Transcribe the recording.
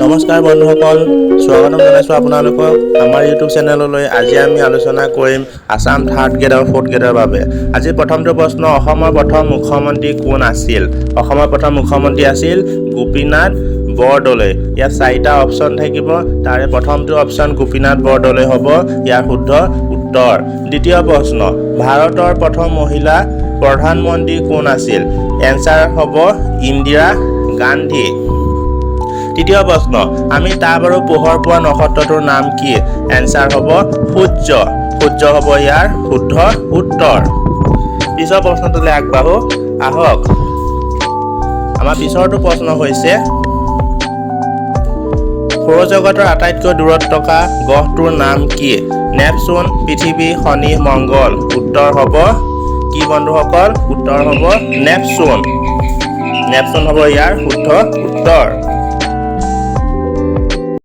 নমস্কাৰ বন্ধুসকল, স্বাগতম জনাইছোঁ আপোনালোকক আমাৰ ইউটিউব চেনেললৈ। আজি আমি আলোচনা কৰিম আসাম থাৰ্ড গ্ৰেড আৰু ফ'ৰ্থ গ্ৰেডৰ বাবে। আজি প্ৰথমটো প্ৰশ্ন, অসমৰ প্ৰথম মুখ্যমন্ত্ৰী কোন আছিল? অসমৰ প্ৰথম মুখ্যমন্ত্ৰী আছিল গোপীনাথ বৰদলৈ। ইয়াত 4টা অপশ্যন থাকিব, তাৰে প্ৰথমটো অপশ্যন গোপীনাথ বৰদলৈ হ'ব ইয়াৰ শুদ্ধ উত্তৰ। দ্বিতীয় প্ৰশ্ন, ভাৰতৰ প্ৰথম মহিলা প্ৰধানমন্ত্ৰী কোন আছিল? এনচাৰ হ'ব ইন্দিৰা গান্ধী। তৃতীয় প্ৰশ্ন, আমি তাপ আৰু পোহৰ পোৱা নক্ষত্ৰটোৰ নাম কি? এনচাৰ হ'ব সূৰ্য। সূৰ্য হ'ব ইয়াৰ শুদ্ধ উত্তৰ। পিছৰ প্ৰশ্নটোলৈ আগবাঢ়ো আহক। আমাৰ পিছৰটো প্ৰশ্ন হৈছে, সৌৰজগতৰ আটাইতকৈ দূৰত থকা গ্ৰহটোৰ নাম কি? নেপচুন, পৃথিৱী, শনি, মংগল। উত্তৰ হ'ব কি বন্ধুসকল? উত্তৰ হ'ব নেপচুন। নেপচুন হ'ব ইয়াৰ শুদ্ধ উত্তৰ।